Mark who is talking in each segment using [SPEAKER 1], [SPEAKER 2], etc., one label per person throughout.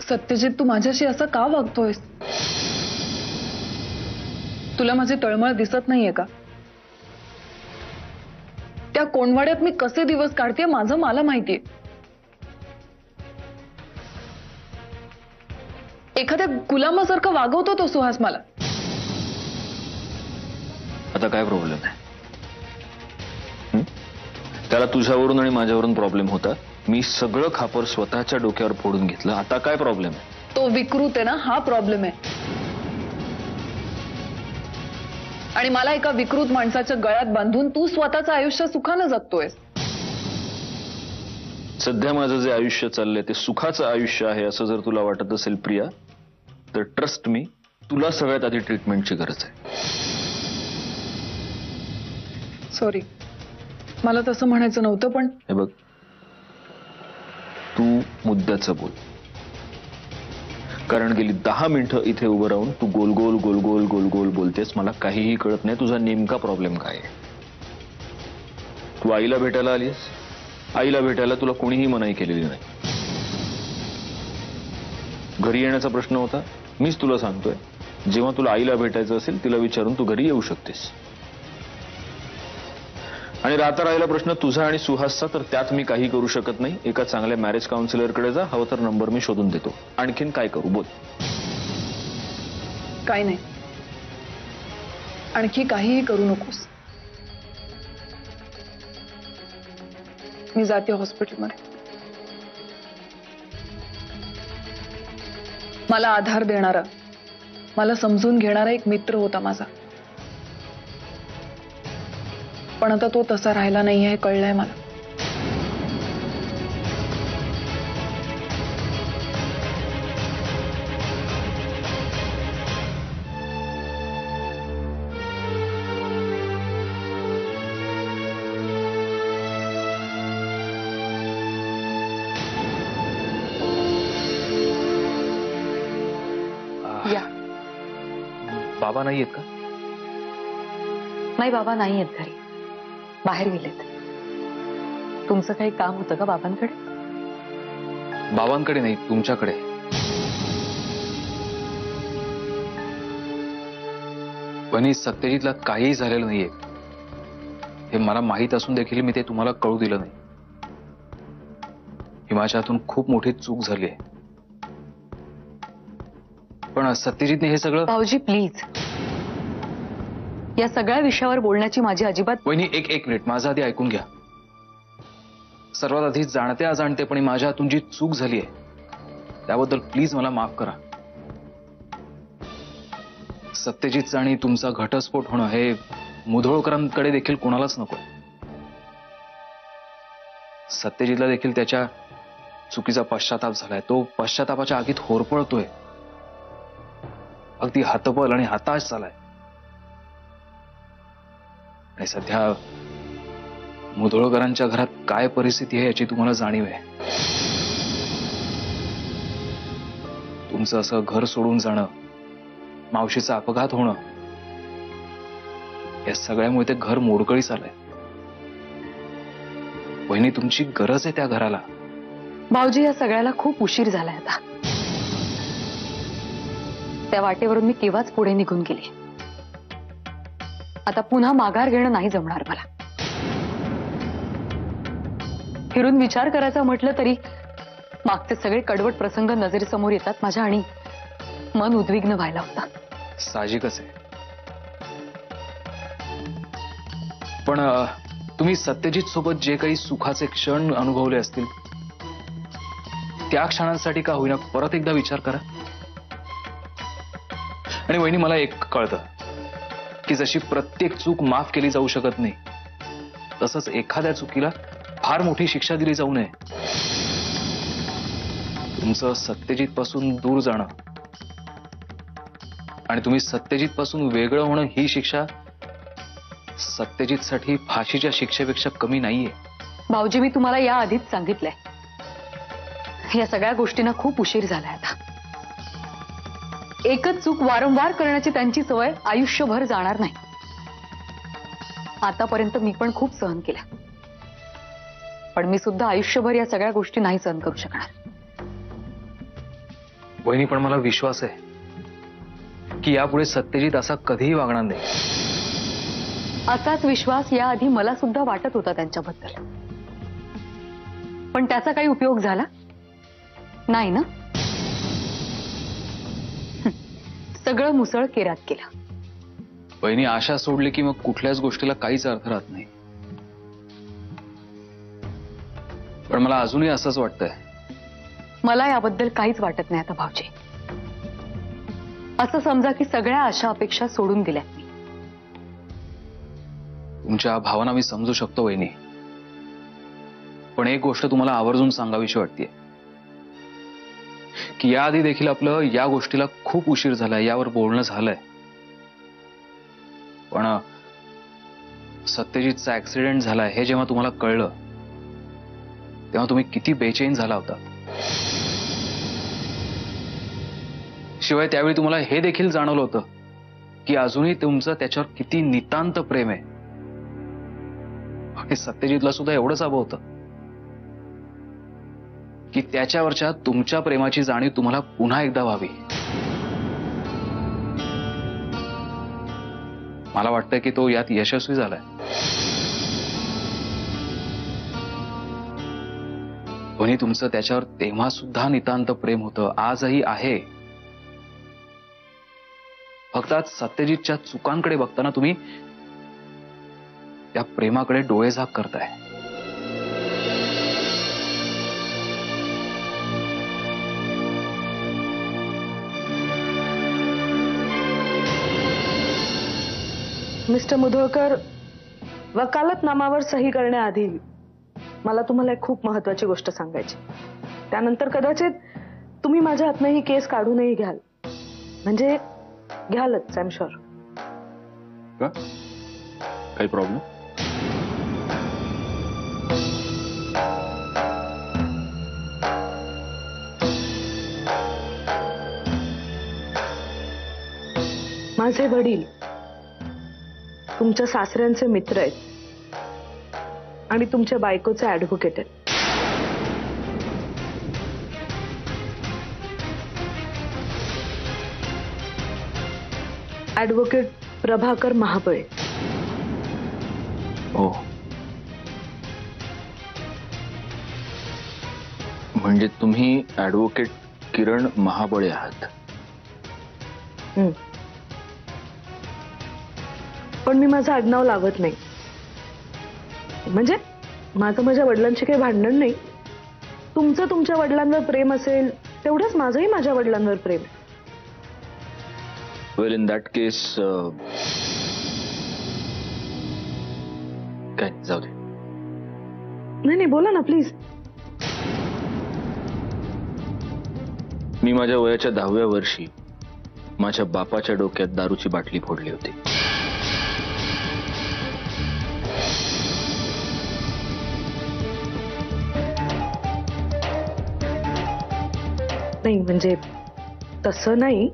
[SPEAKER 1] सत्यजित, तू माझ्याशी असं का वागतोयस? तुला माझी तळमळ दिसत नाहीये का? त्या कोंडवाड्यात मी कसे दिवस काढते माझं मला माहितीये. एखाद्या गुलामासारखं वागवतो तो सुहास मला.
[SPEAKER 2] आता काय प्रॉब्लेम आहे? त्याला तुझ्यावरून आणि माझ्यावरून प्रॉब्लेम होता. मी सगळं खापर स्वतःच्या डोक्यावर फोडून घेतलं. आता काय प्रॉब्लेम आहे?
[SPEAKER 1] तो विकृत आहे ना, हा प्रॉब्लेम आहे. आणि मला एका विकृत माणसाच्या गळ्यात बांधून तू स्वतःचं आयुष्य सुखानं जगतोयस.
[SPEAKER 2] सध्या माझं जे आयुष्य चाललंय ते सुखाचं आयुष्य आहे असं जर तुला वाटत असेल प्रिया, तर ट्रस्ट मी, तुला सगळ्यात आधी ट्रीटमेंटची गरज आहे.
[SPEAKER 1] सॉरी, मला तसं म्हणायचं नव्हतं. पण
[SPEAKER 2] हे बघ, तू मुद्द्याचं बोल. कारण गेली 10 मिनिटं इथे उभं राहून तू गोल गोल गोल गोल गोल गोल बोलतेस. मला काहीही कळत नाही तुझा नेमका प्रॉब्लेम काय आहे. तू आईला भेटायला आलीस. आईला भेटायला तुला कोणीही मनाई केलेली नाही. घरी येण्याचा प्रश्न होता. मीच तुला सांगतोय, जेव्हा तुला आईला भेटायचं असेल तिला विचारून तू घरी येऊ शकतेस. आणि राहता राहिला प्रश्न तुझा आणि सुहासचा, तर त्यात मी काही करू शकत नाही. एका चांगल्या मॅरेज काउन्सिलरकडे जा, हवं तर नंबर मी शोधून देतो. आणखीन काय करू बोल.
[SPEAKER 1] काय नाही, आणखी काहीही करू नकोस. मी जाते हॉस्पिटलमध्ये. मला आधार देणारा, मला समजून घेणारा एक मित्र होता माझा. पण आता तो तसा राहिला नाहीये हे कळलंय मला.
[SPEAKER 3] या.
[SPEAKER 2] बाबा नाही आहेत का?
[SPEAKER 3] नाही, बाबा नाही आहेत घरी, बाहेर गेलेत. तुमचं काही काम होतं का बाबांकडे?
[SPEAKER 2] बाबांकडे नाही, तुमच्याकडे. पण सत्यजितला काहीही झालेलं नाहीये हे मला माहीत असून देखील मी ते तुम्हाला कळू दिलं नाही. ही माझ्या हातून खूप मोठी चूक झाली आहे. पण सत्यजितने हे सगळं.
[SPEAKER 3] भाऊजी प्लीज, या सगळ्या विषयावर बोलण्याची माझी अजिबात.
[SPEAKER 2] वहिनी एक मिनिट, माझं आधी ऐकून घ्या. सर्वात आधी जाणत्या अजाणतेपणी माझ्या हातून जी चूक झाली आहे त्याबद्दल प्लीज मला माफ करा. सत्यजितचा आणि तुमचा घटस्फोट होणं हे मुधोळकरांकडे देखील कोणालाच नको. सत्यजितला देखील त्याच्या चुकीचा पश्चाताप झालाय. तो पश्चातापाच्या आगीत होरपळतोय, अगदी हतबल आणि हताश झालाय. आणि सध्या मुधोळकरांच्या घरात काय परिस्थिती आहे याची तुम्हाला जाणीव आहे. तुमचं असं घर सोडून जाणं, मावशीचा अपघात होणं, या सगळ्यामुळे ते घर मोडकळीस आलंय. वहिनी, तुमची गरज आहे त्या घराला.
[SPEAKER 3] भाऊजी, या सगळ्याला खूप उशीर झालाय. आता त्या वाटेवरून मी केव्हाच पुढे निघून गेले. आता पुन्हा माघार घेणं नाही जमणार मला. फिरून विचार करायचा म्हटलं तरी मागचे सगळे कडवट प्रसंग नजरेसमोर येतात माझ्या आणि मन उद्विग्न व्हायला होता.
[SPEAKER 2] साहजिकच आहे. पण तुम्ही सत्यजित सोबत जे काही सुखाचे क्षण अनुभवले असतील त्या क्षणांसाठी का होईना परत एकदा विचार करा. आणि वहिनी, मला एक कळतं की जशी प्रत्येक चूक माफ केली जाऊ शकत नाही, तसंच एखाद्या चुकीला फार मोठी शिक्षा दिली जाऊ नये. तुमचं सत्यजित पासून दूर जाणं आणि तुम्ही सत्यजित पासून वेगळं होणं ही शिक्षा सत्यजितसाठी फाशीच्या शिक्षेपेक्षा कमी नाहीये.
[SPEAKER 3] भाऊजी, मी तुम्हाला या आधीच सांगितलंय, या सगळ्या गोष्टींना खूप उशीर झालाय. आता एकच चूक वारंवार करण्याची त्यांची सवय आयुष्यभर जाणार नाही. आतापर्यंत मी पण खूप सहन केलं, पण मी सुद्धा आयुष्यभर या सगळ्या गोष्टी नाही सहन करू शकणार.
[SPEAKER 2] वहिनी, पण मला विश्वास आहे की यापुढे सत्यजित असा कधीही वागणार नाही.
[SPEAKER 3] असाच विश्वास याआधी मला सुद्धा वाटत होता त्यांच्याबद्दल. पण त्याचा काही उपयोग झाला नाही ना. सगळं मुसळ केरात केलं.
[SPEAKER 2] वहिनी, आशा सोडली की मग कुठल्याच गोष्टीला काहीच अर्थ राहत नाही. पण मला अजूनही असंच वाटतंय.
[SPEAKER 3] मला याबद्दल काहीच वाटत नाही आता भाऊजी. असं समजा की सगळ्या आशा अपेक्षा सोडून दिल्यात मी.
[SPEAKER 2] तुमच्या भावना मी समजू शकतो वहिनी, पण एक गोष्ट तुम्हाला आवर्जून सांगावीशी वाटते की याआधी देखील आपलं या गोष्टीला खूप उशीर झालाय, यावर बोलणं झालंय. पण सत्यजितचा ऍक्सिडेंट झालाय हे जेव्हा तुम्हाला कळलं तेव्हा तुम्ही किती बेचैन झाला होता. शिवाय त्यावेळी तुम्हाला हे देखील जाणवलं होतं की अजूनही तुमचं त्याच्यावर किती नितांत प्रेम आहे. आणि सत्यजितला सुद्धा एवढंच हवं होतं की त्याच्यावरच्या तुमच्या प्रेमाची जाणीव तुम्हाला पुन्हा एकदा व्हावी. मला वाटतं की तो यात यशस्वी झालाय. कोणी तुमचं त्याच्यावर तेव्हा सुद्धा नितांत प्रेम होतं, आजही आहे. फक्त आज सत्यजितच्या चुकांकडे बघताना तुम्ही त्या प्रेमाकडे डोळेझाक करताय.
[SPEAKER 4] मिस्टर मुधोळकर, वकालतनामावर सही करण्याआधी मला तुम्हाला एक खूप महत्वाची गोष्ट सांगायची. त्यानंतर कदाचित तुम्ही माझ्या हातनं ही केस काढूनही घ्याल. म्हणजे घ्यालच, आय एम शुअर.
[SPEAKER 2] काही प्रॉब्लेम?
[SPEAKER 4] माझे वडील तुमच्या सासऱ्यांचे मित्र आहेत आणि तुमच्या बायकोचे ऍडव्होकेट आहेत. ऍडव्होकेट प्रभाकर महाबळे.
[SPEAKER 2] हो, म्हणजे तुम्ही ऍडव्होकेट किरण महाबळे आहात.
[SPEAKER 4] पण मी माझं आडनाव लावत नाही. म्हणजे माझं माझ्या वडिलांशी काही भांडण नाही. तुमचं तुमच्या वडिलांवर प्रेम असेल तेवढंच माझंही माझ्या वडिलांवर प्रेम आहे.
[SPEAKER 2] वेल, इन दॅट केस काय, जाऊ दे.
[SPEAKER 4] नाही नाही, बोला ना प्लीज.
[SPEAKER 2] मी माझ्या वयाच्या 10व्या वर्षी माझ्या बापाच्या डोक्यात दारूची बाटली फोडली होती.
[SPEAKER 4] नाही म्हणजे तसं नाही.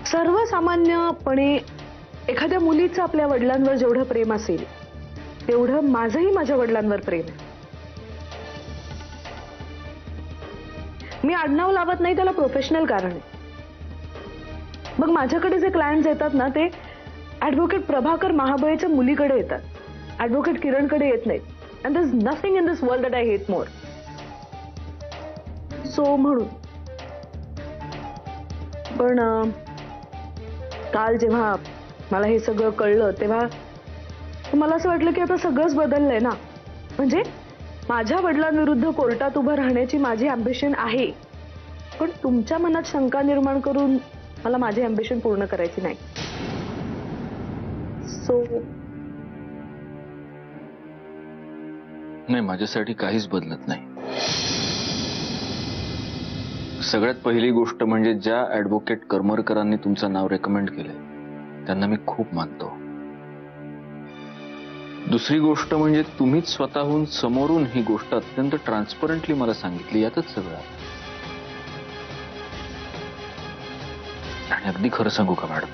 [SPEAKER 4] सर्वसामान्यपणे एखाद्या मुलीचं आपल्या वडिलांवर जेवढं प्रेम असेल तेवढं माझंही माझ्या वडिलांवर प्रेम आहे. मी आडनाव लावत नाही, त्याला प्रोफेशनल कारण आहे. मग माझ्याकडे जे क्लायंट्स येतात ना ते ऍडव्होकेट प्रभाकर महाबळेच्या मुलीकडे येतात, ऍडव्होकेट किरणकडे येत नाहीत. And there is nothing in this world that I hate more. So म्हणून. पण काल जेव्हा मला हे सगळं कळलं तेव्हा मला असं वाटलं की आता सगळंच बदललंय ना. म्हणजे माझ्या वडिलांविरुद्ध कोर्टात उभं राहण्याची माझी अॅम्बिशन आहे, पण तुमच्या मनात शंका निर्माण करून मला माझी अॅम्बिशन पूर्ण करायची नाही. सो
[SPEAKER 2] नाही, माझ्यासाठी काहीच बदलत नाही. सगळ्यात पहिली गोष्ट म्हणजे ज्या ऍडव्होकेट करमरकरांनी तुमचं नाव रेकमेंड केलंय त्यांना मी खूप मानतो. दुसरी गोष्ट म्हणजे तुम्हीच स्वतःहून समोरून ही गोष्ट अत्यंत ट्रान्सपरंटली मला सांगितली. यातच सगळं. आणि अगदी खरं सांगू का मॅडम,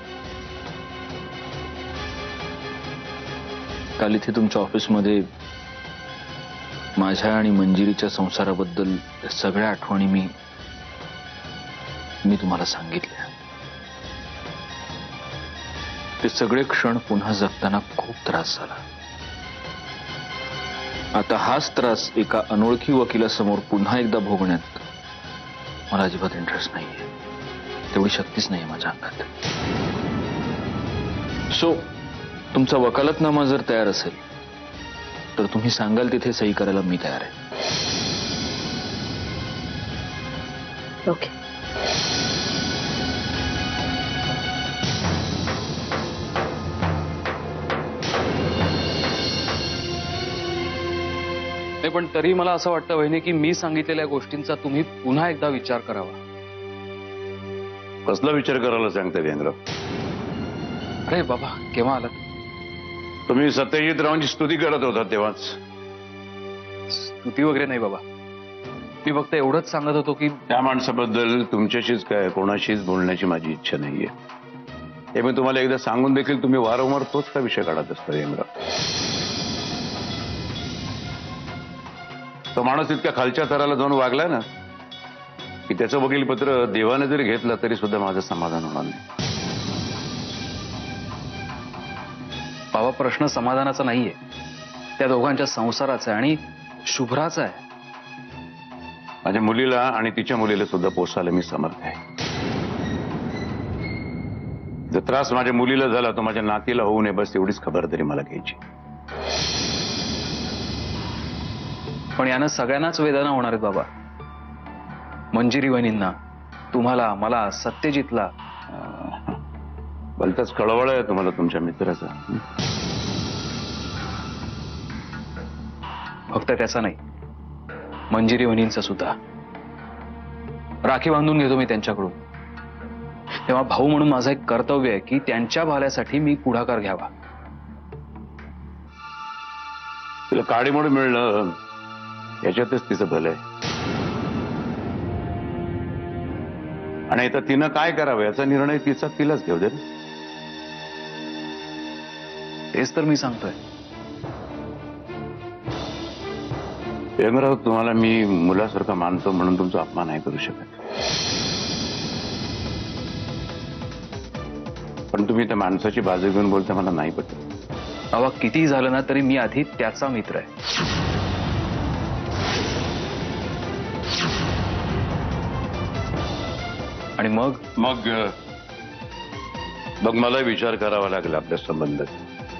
[SPEAKER 2] काल इथे तुमच्या ऑफिसमध्ये माझ्या आणि मंजिरीच्या संसाराबद्दल सगळ्या आठवणी मी मी तुम्हाला सांगितले. ते सगळे क्षण पुन्हा जगताना खूप त्रास झाला. आता हाच त्रास एका अनोळखी वकिलासमोर पुन्हा एकदा भोगण्यात मला अजिबात इंटरेस्ट नाहीये. तेवढी शक्तीच नाहीये माझ्या अंगात. सो तुमचा वकालतनामा जर तयार असेल तर तुम्ही सांगाल तिथे सही करायला मी तयार आहे.
[SPEAKER 4] ओके.
[SPEAKER 5] नाही, पण तरी मला असं वाटतं वहिनी की मी सांगितलेल्या गोष्टींचा तुम्ही पुन्हा एकदा विचार करावा.
[SPEAKER 6] कसला विचार करायला सांगता व्यंगराव?
[SPEAKER 5] अरे बाबा, केव्हा आलात?
[SPEAKER 6] तुम्ही सत्यजित रावांची स्तुती करत होता तेव्हाच.
[SPEAKER 5] स्तुती वगैरे नाही बाबा, मी फक्त एवढंच सांगत होतो की
[SPEAKER 6] त्या माणसाबद्दल तुमच्याशीच काय कोणाशीच बोलण्याची माझी इच्छा नाहीये. हे मी तुम्हाला एकदा सांगून देखील तुम्ही वारंवार तोच का विषय काढत असता व्यंगराव. तो माणूस इतक्या खालच्या थराला जाऊन वागला ना की त्याचं वकीलपत्र देवाने जरी घेतलं तरी सुद्धा माझं समाधान होणार नाही.
[SPEAKER 5] बाबा, प्रश्न समाधानाचा नाहीये, त्या दोघांच्या संसाराचा आहे आणि शुभ्राचा आहे.
[SPEAKER 6] माझ्या मुलीला आणि तिच्या मुलीला सुद्धा पोसायला मी समर्थ आहे. जर त्रास माझ्या मुलीला झाला तो माझ्या नातीला होऊ नये, बस एवढीच खबरदारी मला घ्यायची.
[SPEAKER 5] पण यानं सगळ्यांनाच वेदना होणार आहेत बाबा. मंजिरी वहिनींना, तुम्हाला, मला, सत्यजितला.
[SPEAKER 6] भलतंच कळवळ आहे तुम्हाला तुमच्या मित्राचा.
[SPEAKER 5] फक्त त्याचा नाही, मंजिरी वहिनींचा सुद्धा. राखी बांधून घेतो मी त्यांच्याकडून. तेव्हा भाऊ म्हणून माझं एक कर्तव्य आहे की त्यांच्या भल्यासाठी मी पुढाकार घ्यावा.
[SPEAKER 6] तिला काडीमोड मिळणं याच्यातच तिचं भलं आहे. आणि आता तिनं काय करावं याचा निर्णय तिलाच घेऊ दे.
[SPEAKER 5] तेच तर मी सांगतोय.
[SPEAKER 6] व्यंगराव, तुम्हाला मी मुलासारखा मानतो म्हणून तुमचा अपमान नाही करू शकत. पण तुम्ही त्या माणसाची बाजू घेऊन बोलता मला नाही पटत.
[SPEAKER 5] बाबा, किती झालं ना तरी मी आधी त्याचा मित्र आहे. आणि मग
[SPEAKER 6] मला विचार करावा लागेल आपल्या संबंधात.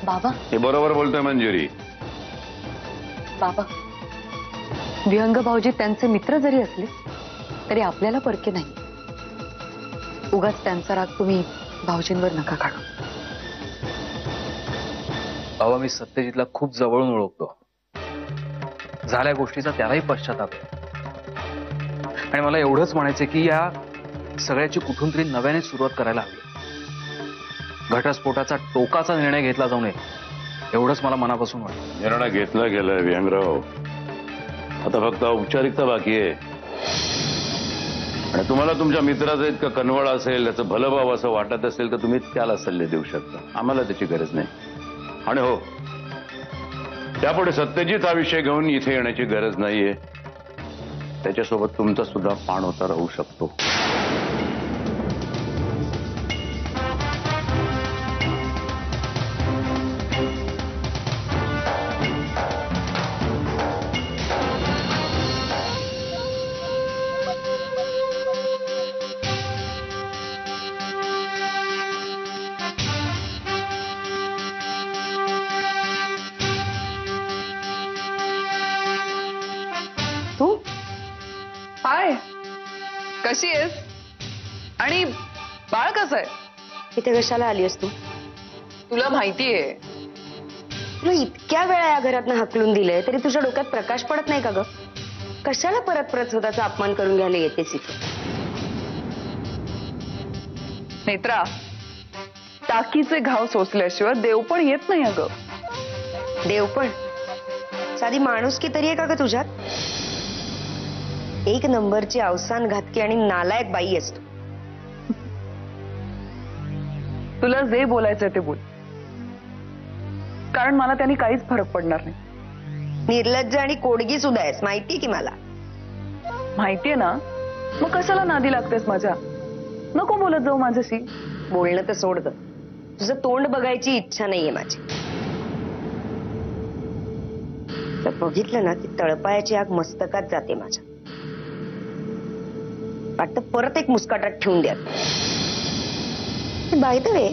[SPEAKER 3] बाबा,
[SPEAKER 6] हे बरोबर बोलतोय मंजिरी.
[SPEAKER 3] बाबा, विहंग भाऊजी त्यांचे मित्र जरी असले तरी आपल्याला परके नाही. उगाच त्यांचा राग तुम्ही भाऊजींवर नका काढू.
[SPEAKER 5] बाबा, मी सत्यजितला खूप जवळून ओळखतो. झाल्या गोष्टीचा त्यालाही पश्चाताप आहे. आणि मला एवढंच म्हणायचं की या सगळ्याची कुठून तरी नव्याने सुरुवात करायला हवी. घटस्फोटाचा टोकाचा निर्णय घेतला जाऊ नये एवढंच मला मनापासून वाटतं.
[SPEAKER 6] निर्णय घेतला गेलाय व्यंगराव. आता फक्त औपचारिकता बाकी आहे. आणि तुम्हाला तुमच्या मित्राचं इतकं कनवळ असेल, त्याचं भलं भाव असं वाटत असेल तर तुम्ही त्याला सल्ले देऊ शकता. आम्हाला त्याची गरज नाही. आणि हो, त्यापुढे सत्यजित हा विषय घेऊन इथे येण्याची गरज नाहीये. त्याच्यासोबत तुमचा सुद्धा पाणवता राहू शकतो.
[SPEAKER 1] तू हाय, कशी आहेस? आणि बाळ कसं आहे?
[SPEAKER 7] इथे कशाला आलीस तू?
[SPEAKER 1] तुला माहितीये
[SPEAKER 7] तुला इतक्या वेळा या घरातनं हाकलून दिलंय तरी तुझ्या डोक्यात प्रकाश पडत नाही का ग? कशाला परत परत स्वतःचा अपमान करून घ्यायला येतेस इथे?
[SPEAKER 1] नेत्रा, टाकीचे घाव सोसल्याशिवाय देव पण येत नाही अगं.
[SPEAKER 7] देव पण? साधी माणुसकी तरी आहे का ग तुझ्यात? एक नंबरची अवसान घातकी आणि नालायक बाई आहेस तू.
[SPEAKER 1] तुला जे बोलायचंय ते बोल, कारण मला त्यांनी काहीच फरक पडणार नाही.
[SPEAKER 7] निर्लज्ज आणि कोडगी सुद्धा आहेस, माहिती की मला.
[SPEAKER 1] माहितीये ना, मग कशाला नादी लागतेस माझ्या? नको बोलत जाऊ माझ्याशी.
[SPEAKER 7] बोलणं तर सोड ग, तुझं तोंड बघायची इच्छा नाहीये माझी. तर बघितलं ना की तळपायाची आग मस्तकात जाते माझ्या. वाटतं परत एक मुस्काटात ठेवून द्या. बाय द वे,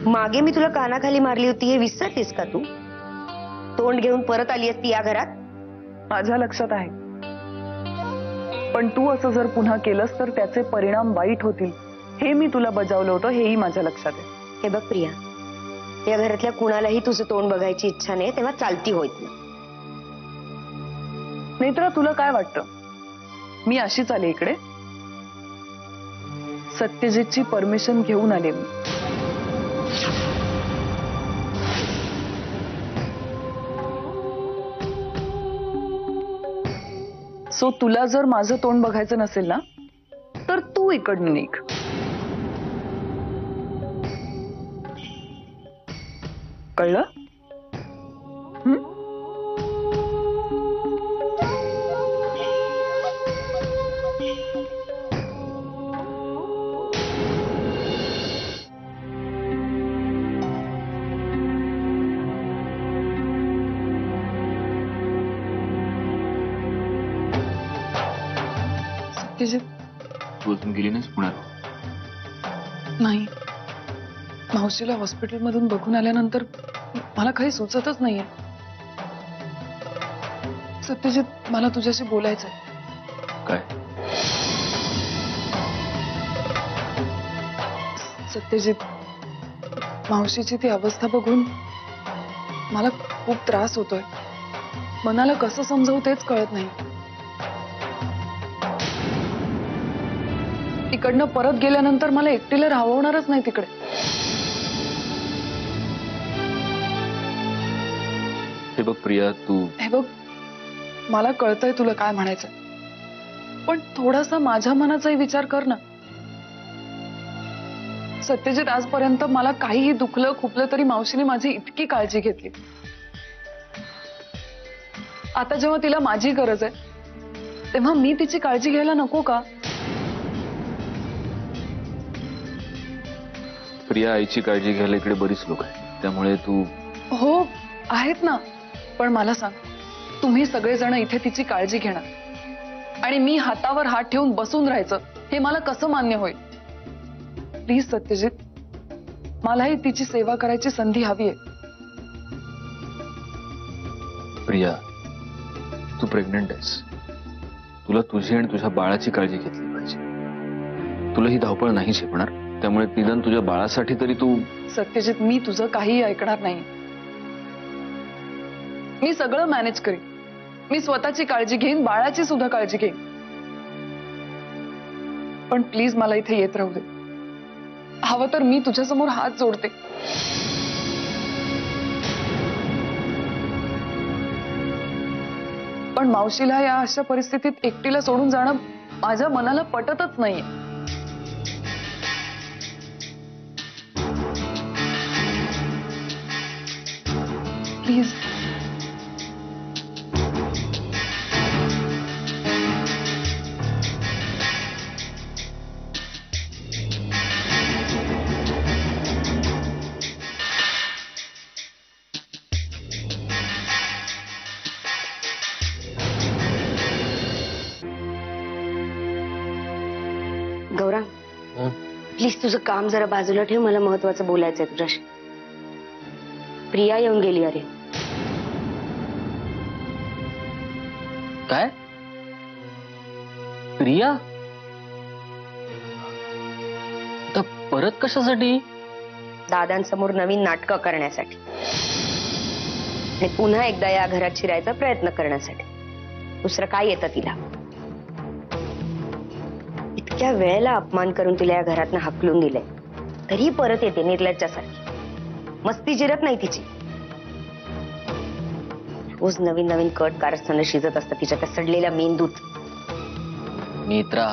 [SPEAKER 7] मागे मी तुला कानाखाली मारली होती हे विसरलीस का तू? तोंड घेऊन परत आली असती या घरात.
[SPEAKER 1] माझ्या लक्षात आहे, पण तू असं जर पुन्हा केलंस तर त्याचे परिणाम वाईट होतील हे मी तुला बजावलं होतं, हेही माझ्या लक्षात आहे.
[SPEAKER 7] हे बघ प्रिया, या घरातल्या कुणालाही तुझं तोंड बघायची इच्छा नाही तेव्हा चालती होत नाही.
[SPEAKER 1] नेत्रा, तुला काय वाटतं मी अशीच आले इकडे? सत्यजितची परमिशन घेऊन आले मी. सो तुला जर माझं तोंड बघायचं नसेल ना तर तू इकडनं निघ. कळलं? सत्यजित,
[SPEAKER 2] तू अजून गेली नाहीस पुण्यात?
[SPEAKER 1] नाही, मावशीला हॉस्पिटलमधून बघून आल्यानंतर मला काही सुचतच नाहीये. सत्यजित, मला तुझ्याशी बोलायचंय.
[SPEAKER 2] काय?
[SPEAKER 1] सत्यजित, मावशीची ती अवस्था बघून मला खूप त्रास होतोय. मनाला कसं समजावू तेच कळत नाही. इकडनं परत गेल्यानंतर मला एकटीला राहवणारच नाही तिकडे.
[SPEAKER 2] हे बघ प्रिया, तू
[SPEAKER 1] हे बघ, मला कळतंय तुला काय म्हणायचं, पण थोडासा माझ्या मनाचाही विचार कर ना. सत्यजित, आजपर्यंत मला काहीही दुखलं खुपलं तरी मावशीने माझी इतकी काळजी घेतली. आता जेव्हा तिला माझी गरज आहे तेव्हा मी तिची काळजी घ्यायला नको का?
[SPEAKER 2] प्रिया, आईची काळजी घ्यायला इकडे बरीच लोक आहेत, त्यामुळे तू...
[SPEAKER 1] हो आहेत ना, पण मला सांग, तुम्ही सगळेजण इथे तिची काळजी घेणार आणि मी हातावर हात ठेवून बसून राहायचं हे मला कसं मान्य होईल? प्लीज सत्यजित, मलाही तिची सेवा करायची संधी हवी आहे.
[SPEAKER 2] प्रिया, तू प्रेग्नंट आहेस. तुला तुझी आणि तुझ्या बाळाची काळजी घेतली पाहिजे. तुला ही धावपळ नाही झेपणार, त्यामुळे निदान तुझ्या बाळासाठी तरी तू...
[SPEAKER 1] सत्यजित, मी तुझं काहीही ऐकणार नाही. मी सगळं मॅनेज करीन. मी स्वतःची काळजी घेईन, बाळाची सुद्धा काळजी घेईन. पण प्लीज मला इथे येत राहू दे. हवं तर मी तुझ्यासमोर हात जोडते. पण मावशीला या अशा परिस्थितीत एकटीला सोडून जाणं माझ्या मनाला पटतच नाहीये. प्लीज.
[SPEAKER 7] गौरांग, प्लीज तुझं काम जरा बाजूला ठेव, मला महत्वाचं बोलायचंय तुझ्याशी. प्रिया येऊन गेली. अरे
[SPEAKER 8] काय? प्रिया? तर परत कशासाठी?
[SPEAKER 7] दादांसमोर नवीन नाटकं करण्यासाठी आणि पुन्हा एकदा या घरात शिरायचा प्रयत्न करण्यासाठी. दुसरं काय येतं तिला? इतक्या वेळेला अपमान करून तिला या घरातनं हाकलून दिलंय तरी परत येते निर्लज्जासारखी. मस्ती जिरत नाही तिची. रोज नवीन नवीन कट कारस्थानं शिजत असतात तिच्या त्या सडलेल्या मेंदूत.
[SPEAKER 8] नेत्रा,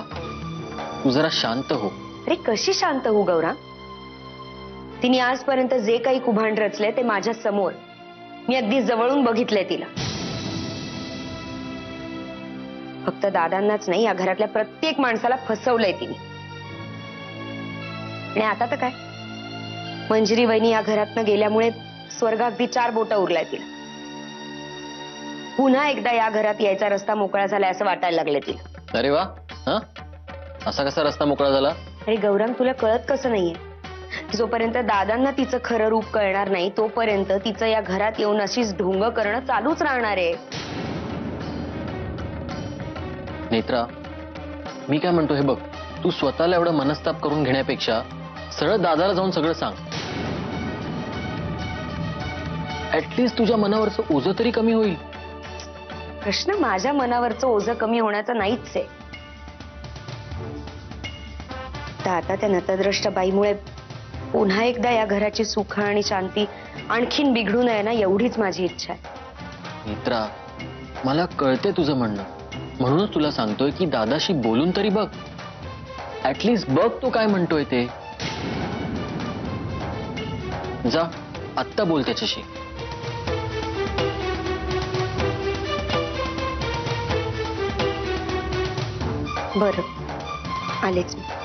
[SPEAKER 8] तू जरा शांत हो.
[SPEAKER 7] अरे कशी शांत हो गौरा? तिने आजपर्यंत जे काही कुभांड रचले ते माझ्या समोर मी अगदी जवळून बघितलंय तिला. फक्त दादांनाच नाही, या घरातल्या प्रत्येक माणसाला फसवलंय तिने. आणि आता तर काय, मंजिरी वहिनी या घरातनं गेल्यामुळे स्वर्ग अगदी 4 बोटं उरलाय तिला. पुन्हा एकदा या घरात यायचा रस्ता मोकळा झालाय असं वाटायला लागले तिला.
[SPEAKER 8] अरे वा, हा असा कसा रस्ता मोकळा झाला?
[SPEAKER 7] अरे गौरंग, तुला कळत कसं नाहीये? जोपर्यंत दादांना तिचं खरं रूप कळणार नाही तोपर्यंत तिचं या घरात येऊन अशीच ढोंग करणं चालूच राहणार आहे.
[SPEAKER 8] नेत्रा, मी काय म्हणतो हे बघ, तू स्वतःला एवढा मनस्ताप करून घेण्यापेक्षा सरळ दादाला जाऊन सगळं सांग. ऍटलीस्ट तुझ्या मनावरचं ओझं तरी कमी होईल.
[SPEAKER 7] प्रश्न माझ्या मनावरचं ओझं कमी होण्याचं नाहीच आहे. तर आता त्या नतद्रष्ट बाईमुळे पुन्हा एकदा या घराची सुख आणि शांती आणखीन बिघडू नये ना, एवढीच माझी इच्छा आहे.
[SPEAKER 8] नेत्रा, मला कळते तुझं म्हणणं, म्हणूनच तुला सांगतोय की दादाशी बोलून तरी बघ. ऍटलीस्ट बघ तो काय म्हणतोय ते. जा आत्ता बोल त्याच्याशी.
[SPEAKER 7] बरं, आलेच मी.